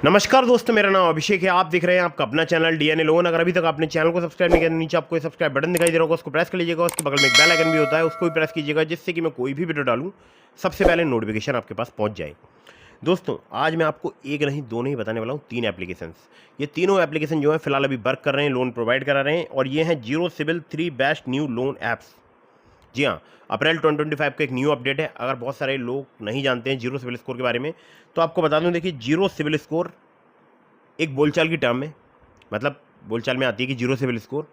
नमस्कार दोस्तों, मेरा नाम अभिषेक है। आप देख रहे हैं आपका अपना चैनल डीएनए लोन। अगर अभी तक आपने चैनल को सब्सक्राइब नहीं किया तो नीचे आपको सब्सक्राइब बटन दिखाई दे रहा होगा, उसको प्रेस कर लीजिएगा। उसके बगल में एक बेल आइकन भी होता है, उसको भी प्रेस कीजिएगा, जिससे कि मैं कोई भी वीडियो डालूं सबसे पहले नोटिफिकेशन आपके पास पहुंच जाए। दोस्तों, आज मैं आपको एक नहीं दो नहीं बताने वाला हूँ, 3 एप्लीकेशंस। ये तीनों एप्लीकेशन जो है फिलहाल अभी वर्क कर रहे हैं, लोन प्रोवाइड करा रहे हैं, और ये हैं zero CIBIL 3 best new loan apps. जी हाँ, अप्रैल 2025 का एक न्यू अपडेट है। अगर बहुत सारे लोग नहीं जानते हैं जीरो सिविल स्कोर के बारे में, तो आपको बता दूं, देखिए, जीरो सिविल स्कोर एक बोलचाल की टर्म है, मतलब बोलचाल में आती है कि जीरो सिविल स्कोर,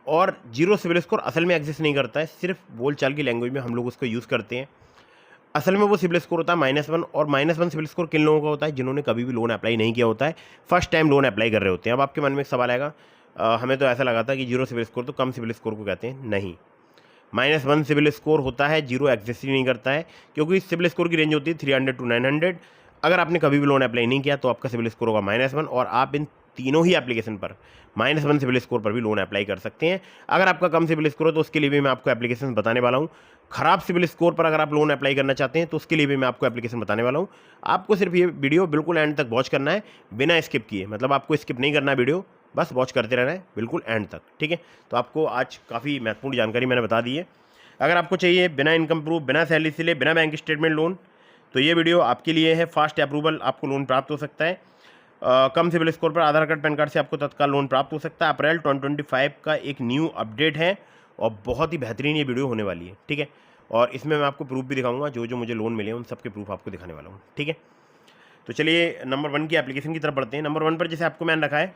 और जीरो सिविल स्कोर असल में एग्जिस्ट नहीं करता है, सिर्फ बोलचाल की लैंग्वेज में हम लोग उसको यूज़ करते हैं। असल में वो सिविल स्कोर होता है -1, और -1 सिविल स्कोर किन लोगों का होता है? जिन्होंने कभी भी लोन अप्लाई नहीं किया होता है, फर्स्ट टाइम लोन अप्लाई कर रहे होते हैं। अब आपके मन में एक सवाल आएगा, हमें तो ऐसा लगा था कि जीरो सिविल स्कोर तो कम सिविल स्कोर को कहते हैं। नहीं, -1 सिविल स्कोर होता है, जीरो एग्जिस्ट ही नहीं करता है, क्योंकि सिविल स्कोर की रेंज होती है 300 to 900। अगर आपने कभी भी लोन अप्लाई नहीं किया तो आपका सिविल स्कोर होगा -1, और आप इन तीनों ही एप्लीकेशन पर -1 सिविल स्कोर पर भी लोन अप्लाई कर सकते हैं। अगर आपका कम सिविल स्कोर है तो उसके लिए भी मैं आपको एप्लीकेशन बताने वाला हूँ। खराब सिविल स्कोर पर अगर आप लोन अप्लाई करना चाहते हैं तो उसके लिए भी मैं आपको एप्लीकेशन बताने वाला हूँ। आपको सिर्फ ये वीडियो बिल्कुल एंड तक वॉच करना है, बिना स्किप किए। मतलब आपको स्किप नहीं करना वीडियो, बस वॉच करते रहना है बिल्कुल एंड तक, ठीक है। तो आपको आज काफ़ी महत्वपूर्ण जानकारी मैंने बता दी है। अगर आपको चाहिए बिना इनकम प्रूफ, बिना सैलरी से ले, बिना बैंक स्टेटमेंट लोन, तो ये वीडियो आपके लिए है। फास्ट अप्रूवल, आपको लोन प्राप्त हो सकता है। कम सिविल स्कोर पर आधार कार्ड, पैन कार्ड से आपको तत्काल लोन प्राप्त हो सकता है। अप्रैल 2025 का एक न्यू अपडेट है, और बहुत ही बेहतरीन ये वीडियो होने वाली है, ठीक है। और इसमें मैं आपको प्रूफ भी दिखाऊंगा, जो जो मुझे लोन मिले हैं उन सबके प्रूफ आपको दिखाने वाला हूँ, ठीक है। तो चलिए नंबर 1 की एप्लीकेशन की तरफ बढ़ते हैं। नंबर 1 पर जैसे आपको मैंने रखा है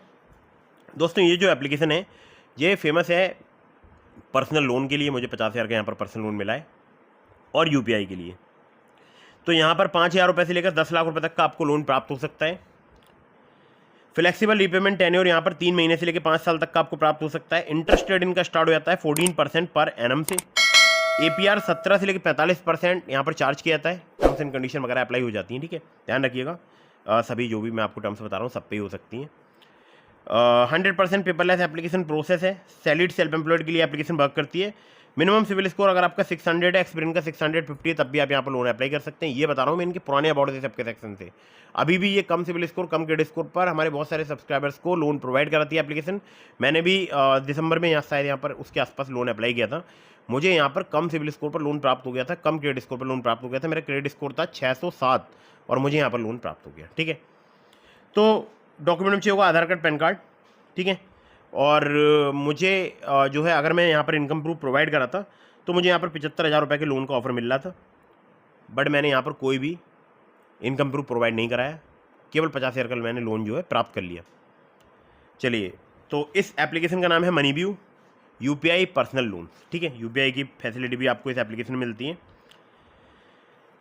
दोस्तों, ये जो एप्लीकेशन है ये फेमस है पर्सनल लोन के लिए। मुझे 50,000 का यहाँ पर पर्सनल लोन मिला है, और यूपीआई के लिए। तो यहाँ पर 5,000 रुपये से लेकर 10 लाख रुपए तक का आपको लोन प्राप्त हो सकता है। फ्लेक्सिबल रीपेमेंट टेन्योर यहाँ पर 3 महीने से लेकर 5 साल तक का आपको प्राप्त हो सकता है। इंटरेस्ट रेट इनका स्टार्ट हो जाता है 14% पर एनम से। एपीआर 17 से लेकर 45% यहाँ पर चार्ज किया जाता है। टर्म्स एंड कंडीशन वगैरह अप्लाई हो जाती हैं, ठीक है, ध्यान रखिएगा। सभी जो भी मैं आपको टर्म्स बता रहा हूँ सब पे ही हो सकती हैं। 100% पेपरलेस एप्लीकेशन प्रोसेस है। सैलरीड सेल्फ एम्प्लॉयड के लिए एप्लीकेशन वर्क करती है। मिनिमम सिविल स्कोर अगर आपका 600 है, एक्सपीरियंस का 650 है, तब भी आप यहाँ पर लोन अप्लाई कर सकते हैं। ये बता रहा हूँ मैं इनके पुराने अबाउट से सबके सेक्शन से। अभी भी ये कम सिविल स्कोर, कम क्रेडिट स्कोर पर हमारे बहुत सारे सब्सक्राइबर्स को लोन प्रोवाइड कराती है एप्लीकेशन। मैंने भी दिसंबर में शायद यहाँ पर उसके आसपास लोन अप्लाई किया था। मुझे यहाँ पर कम सिविल स्कोर पर लोन प्राप्त हो गया था, कम क्रेडिट स्कोर पर लोन प्राप्त हो गया था। मेरा क्रेडिट स्कोर था 607, और मुझे यहाँ पर लोन प्राप्त हो गया, ठीक है। तो डॉक्यूमेंट में चाहिए होगा आधार कार्ड, पैन कार्ड, ठीक है। और मुझे जो है, अगर मैं यहाँ पर इनकम प्रूफ प्रोवाइड करा था तो मुझे यहाँ पर 75,000 रुपये के लोन का ऑफर मिल रहा था, बट मैंने यहाँ पर कोई भी इनकम प्रूफ प्रोवाइड नहीं कराया, केवल 50,000 का मैंने लोन जो है प्राप्त कर लिया। चलिए, तो इस एप्लीकेशन का नाम है मनीव्यू यूपीआई पर्सनल लोन, ठीक है। यूपीआई की फैसिलिटी भी आपको इस एप्लीकेशन में मिलती है।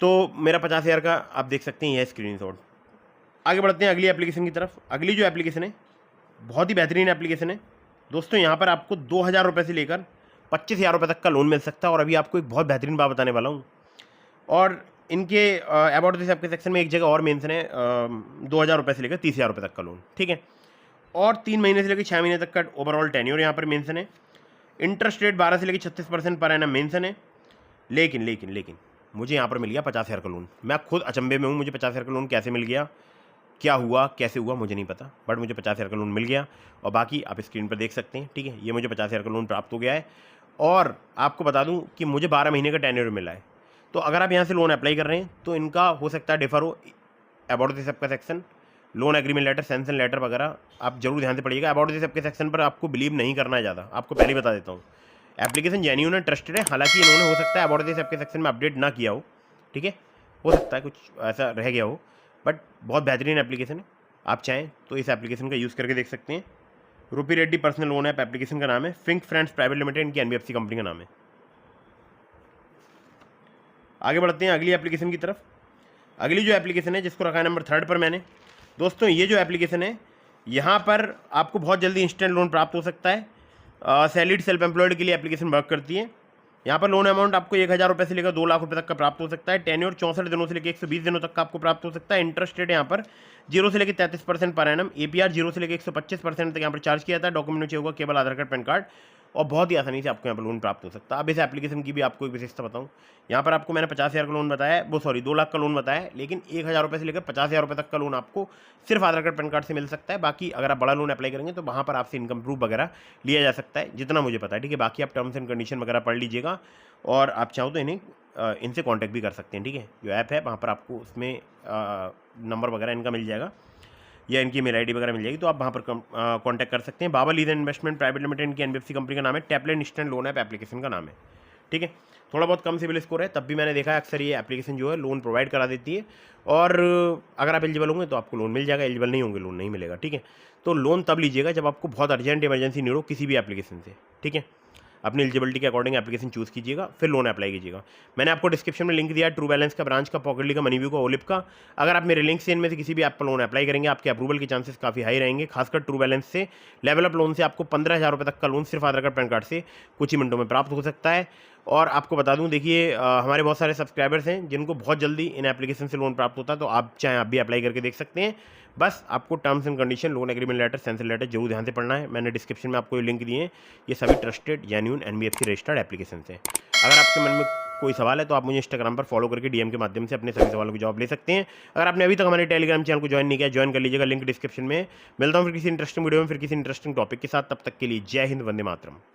तो मेरा 50,000 का आप देख सकते हैं, यह स्क्रीनशॉट। आगे बढ़ते हैं अगली एप्लीकेशन की तरफ। अगली जो एप्लीकेशन है बहुत ही बेहतरीन एप्लीकेशन है दोस्तों। यहाँ पर आपको 2,000 रुपये से लेकर 25,000 रुपये तक का लोन मिल सकता है। और अभी आपको एक बहुत बेहतरीन बात बताने वाला हूँ। और इनके अबाउट दिस आपके सेक्शन में एक जगह और मेंशन है, 2,000 रुपये से लेकर 30,000 रुपये तक का लोन, ठीक है। और 3 महीने से लेकर 6 महीने तक का ओवरऑल टेन्योर यहाँ पर मेंशन है। इंटरेस्ट रेट 12 से लेकर 36% पर एनम मेंशन है। लेकिन लेकिन लेकिन मुझे यहाँ पर मिल गया 50,000 का लोन। मैं खुद अचंभे में हूँ, मुझे 50,000 का लोन कैसे मिल गया, क्या हुआ, कैसे हुआ, मुझे नहीं पता, बट मुझे 50,000 का लोन मिल गया। और बाकी आप स्क्रीन पर देख सकते हैं, ठीक है। ये मुझे 50,000 का लोन प्राप्त हो गया है। और आपको बता दूं कि मुझे 12 महीने का टेन्योर मिला है। तो अगर आप यहाँ से लोन अप्लाई कर रहे हैं तो इनका हो सकता है डिफर हो। अबाउट दिस सबका section, loan agreement letter, sanction letter वगैरह आप जरूर ध्यान से पढ़िएगा। अबाउट दिस सबके सेक्शन पर आपको बिलीव नहीं करना है ज़्यादा, आपको पहले बता देता हूँ। एप्लीकेशन जेन्युइन है, ट्रस्टेड है। हालांकि इन्होंने हो सकता है अबाउट दिस सबके सेक्शन में अपडेट ना किया हो, ठीक है, हो सकता है कुछ ऐसा रह गया हो, बट बहुत बेहतरीन एप्लीकेशन है। आप चाहें तो इस एप्लीकेशन का यूज़ करके देख सकते हैं। रूपी Reddy personal loan app application का नाम है। फिंक फ्रेंड्स प्राइवेट लिमिटेड, इनकी एनबीएफसी कंपनी का नाम है। आगे बढ़ते हैं अगली एप्लीकेशन की तरफ। अगली जो एप्लीकेशन है जिसको रखा है नंबर 3 पर मैंने दोस्तों, ये जो एप्लीकेशन है यहाँ पर आपको बहुत जल्दी इंस्टेंट लोन प्राप्त हो सकता है। सैलरीड सेल्फ एम्प्लॉयड के लिए एप्लीकेशन वर्क करती है। यहाँ पर लोन अमाउंट आपको 1,000 रुपये से लेकर 2 लाख रुपये तक का प्राप्त हो सकता है। टेन्योर 64 दिनों से लेकर 120 दिनों तक का आपको प्राप्त हो सकता है। इंटरेस्ट रेट यहाँ पर 0 से लेकर 33% पर एनम। एपीआर 0 से लेकर 125% तक यहाँ पर चार्ज किया जाता है। डॉक्यूमेंट चाहिए होगा केवल आधार कार्ड, पैन कार्ड, और बहुत ही आसानी से आपको यहाँ पर लोन प्राप्त हो सकता है। अब इस एप्लीकेशन की भी आपको एक विशेषता बताऊँ, यहाँ पर आपको मैंने 50,000 का लोन बताया, वो सॉरी 2 लाख का लोन बताया है, लेकिन 1,000 रुपये से लेकर 50,000 रुपये तक का लोन आपको सिर्फ आधार कार्ड पैन कार्ड से मिल सकता है। बाकी अगर आप बड़ा लोन अप्लाई करेंगे तो वहाँ पर आपसे इनकम प्रूफ वगैरह लिया जा सकता है, जितना मुझे पता है, ठीक है। बाकी आप टर्म्स एंड कंडीशन वगैरह पढ़ लीजिएगा और आप चाहो तो इनसे कॉन्टैक्ट भी कर सकते हैं, ठीक है। जो ऐप है वहाँ पर आपको उसमें नंबर वगैरह इनका मिल जाएगा या इनकी मेल आईडी वगैरह मिल जाएगी, तो आप वहाँ पर कॉन्टैक्ट कर सकते हैं। Baba lease and investment private limited इनकी एनबीएफसी कंपनी का नाम है, tablet instant loan app application का नाम है, ठीक है। थोड़ा बहुत कम सिविल स्कोर है, तब भी मैंने देखा है अक्सर ये एप्लीकेशन जो है लोन प्रोवाइड करा देती है, और अगर आप एलिजिबल होंगे तो आपको लोन मिल जाएगा, एलिजिबल नहीं होंगे लोन नहीं मिलेगा, ठीक है। तो लोन तब लीजिएगा जब आपको बहुत अर्जेंट इमरजेंसी नीड हो किसी भी एप्लीकेशन से, ठीक है। अपनी एलिजिबिलिटी के अकॉर्डिंग एप्लीकेशन चूज़ कीजिएगा, फिर लोन अप्लाई कीजिएगा। मैंने आपको डिस्क्रिप्शन में लिंक दिया है ट्रू बैलेंस का, ब्रांच का, पॉकेटली का, मनीव्यू का, ओलिप का। अगर आप मेरे लिंक से इनमें से किसी भी ऐप पर लोन अप्लाई करेंगे, आपके अप्रूवल के चांसेस काफ़ी हाई रहेंगे। खासकर ट्रू बैलेंस से लेवल अप लोन से आपको 15,000 रुपये तक का लोन सिर्फ आधार कार्ड पैन कार्ड से कुछ ही मिनटों में प्राप्त हो सकता है। और आपको बता दूं, देखिए हमारे बहुत सारे सब्सक्राइबर्स हैं जिनको बहुत जल्दी इन एप्लीकेशन से लोन प्राप्त होता है, तो आप चाहें आप भी अप्लाई करके देख सकते हैं। बस आपको terms and condition, loan agreement letter, sanction letter जरूर ध्यान से पढ़ना है। मैंने डिस्क्रिप्शन में आपको ये लिंक दिए हैं, ये सभी trusted genuine NBFC registered application हैं। अगर आपके मन में कोई सवाल है तो आप मुझे इंस्टाग्राम पर फॉलो करके डीएम के माध्यम से अपने सभी सवालों के जवाब ले सकते हैं। अगर आपने अभी तक हमारे टेलीग्राम चैनल को ज्वाइन नहीं किया, ज्वाइन कर लीजिएगा, लिंक डिस्क्रिप्शन में। मिलता हूँ फिर किसी इंटरेस्टिंग वीडियो में, फिर किसी इंटरेस्टिंग टॉपिक के साथ। तब तक के लिए जय हिंद, वंदे मातरम।